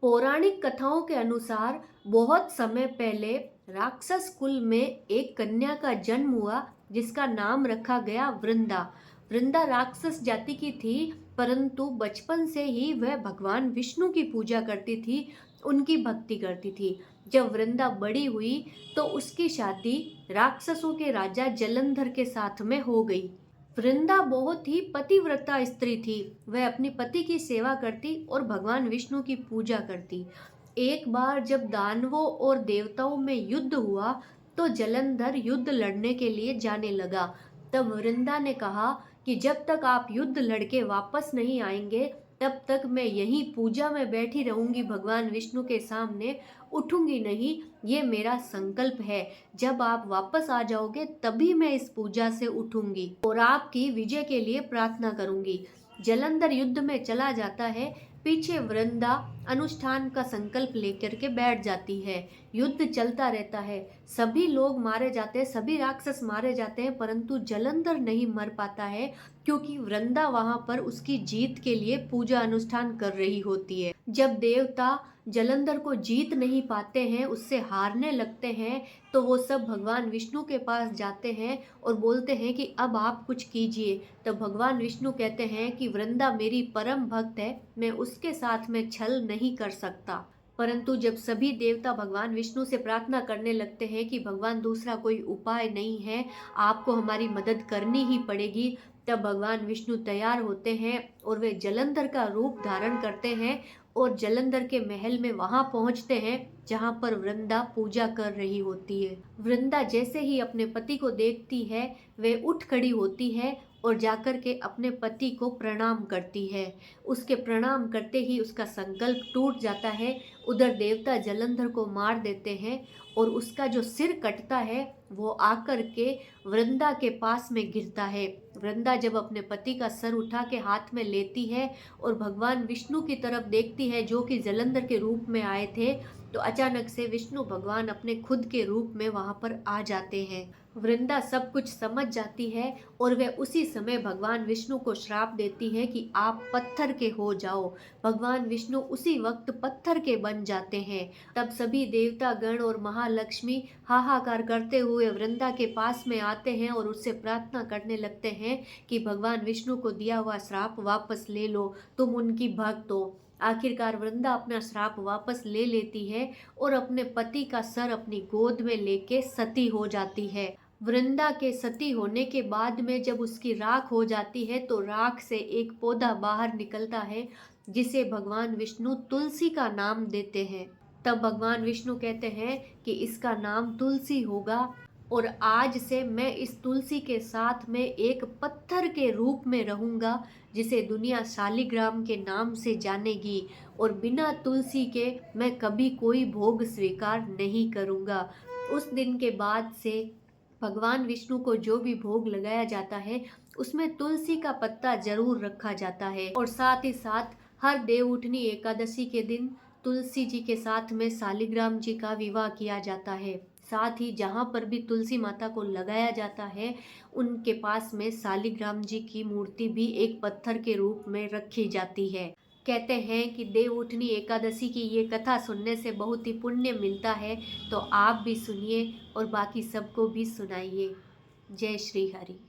पौराणिक कथाओं के अनुसार बहुत समय पहले राक्षस कुल में एक कन्या का जन्म हुआ जिसका नाम रखा गया वृंदा। वृंदा राक्षस जाति की थी, परंतु बचपन से ही वह भगवान विष्णु की पूजा करती थी, उनकी भक्ति करती थी। जब वृंदा बड़ी हुई तो उसकी शादी राक्षसों के राजा जलंधर के साथ में हो गई। वृंदा बहुत ही पतिव्रता स्त्री थी। वह अपने पति की सेवा करती और भगवान विष्णु की पूजा करती। एक बार जब दानवों और देवताओं में युद्ध हुआ तो जलंधर युद्ध लड़ने के लिए जाने लगा। तब वृंदा ने कहा कि जब तक आप युद्ध लड़के वापस नहीं आएंगे तब तक मैं यहीं पूजा में बैठी रहूंगी, भगवान विष्णु के सामने उठूंगी नहीं। ये मेरा संकल्प है। जब आप वापस आ जाओगे तभी मैं इस पूजा से उठूंगी और आपकी विजय के लिए प्रार्थना करूंगी। जलंधर युद्ध में चला जाता है। पीछे वृंदा अनुष्ठान का संकल्प लेकर के बैठ जाती है। युद्ध चलता रहता है। सभी लोग मारे जाते हैं, सभी राक्षस मारे जाते हैं, परंतु जलंधर नहीं मर पाता है क्योंकि वृंदा वहां पर उसकी जीत के लिए पूजा अनुष्ठान कर रही होती है। जब देवता जलंधर को जीत नहीं पाते हैं, उससे हारने लगते हैं, तो वो सब भगवान विष्णु के पास जाते हैं और बोलते हैं कि अब आप कुछ कीजिए। तब भगवान विष्णु कहते हैं कि वृंदा मेरी परम भक्त है, मैं उसके साथ में छल नहीं कर सकता। परंतु जब सभी देवता भगवान विष्णु से प्रार्थना करने लगते हैं कि भगवान दूसरा कोई उपाय नहीं है, आपको हमारी मदद करनी ही पड़ेगी, तब भगवान विष्णु तैयार होते हैं और वे जलंधर का रूप धारण करते हैं और जलंधर के महल में वहां पहुंचते हैं जहां पर वृंदा पूजा कर रही होती है। वृंदा जैसे ही अपने पति को देखती है वे उठ खड़ी होती है और जाकर के अपने पति को प्रणाम करती है। उसके प्रणाम करते ही उसका संकल्प टूट जाता है। उधर देवता जलंधर को मार देते हैं और उसका जो सिर कटता है वो आकर के वृंदा के पास में गिरता है। वृंदा जब अपने पति का सर उठा के हाथ में लेती है और भगवान विष्णु की तरफ देखती है जो कि जलंधर के रूप में आए थे, तो अचानक से विष्णु भगवान अपने खुद के रूप में वहां पर आ जाते हैं। वृंदा सब कुछ समझ जाती है और वह उसी समय भगवान विष्णु को श्राप देती है कि आप पत्थर के हो जाओ। भगवान विष्णु उसी वक्त पत्थर के बन जाते हैं। तब सभी देवता गण और महालक्ष्मी हाहाकार करते हुए वृंदा के पास में आते हैं और उससे प्रार्थना करने लगते हैं कि भगवान विष्णु को दिया हुआ श्राप वापस ले लो, तुम उनकी भक्त हो। आखिरकार वृंदा अपना श्राप वापस ले लेती है और अपने पति का सर अपनी गोद में लेके सती हो जाती है। वृंदा के सती होने के बाद में जब उसकी राख हो जाती है तो राख से एक पौधा बाहर निकलता है जिसे भगवान विष्णु तुलसी का नाम देते हैं। तब भगवान विष्णु कहते हैं कि इसका नाम तुलसी होगा और आज से मैं इस तुलसी के साथ में एक पत्थर के रूप में रहूंगा जिसे दुनिया शालिग्राम के नाम से जानेगी और बिना तुलसी के मैं कभी कोई भोग स्वीकार नहीं करूंगा। उस दिन के बाद से भगवान विष्णु को जो भी भोग लगाया जाता है उसमें तुलसी का पत्ता जरूर रखा जाता है और साथ ही साथ हर देवउठनी एकादशी के दिन तुलसी जी के साथ में शालिग्राम जी का विवाह किया जाता है। साथ ही जहाँ पर भी तुलसी माता को लगाया जाता है उनके पास में शालिग्राम जी की मूर्ति भी एक पत्थर के रूप में रखी जाती है। कहते हैं कि देवउठनी एकादशी की ये कथा सुनने से बहुत ही पुण्य मिलता है, तो आप भी सुनिए और बाकी सबको भी सुनाइए। जय श्री हरि।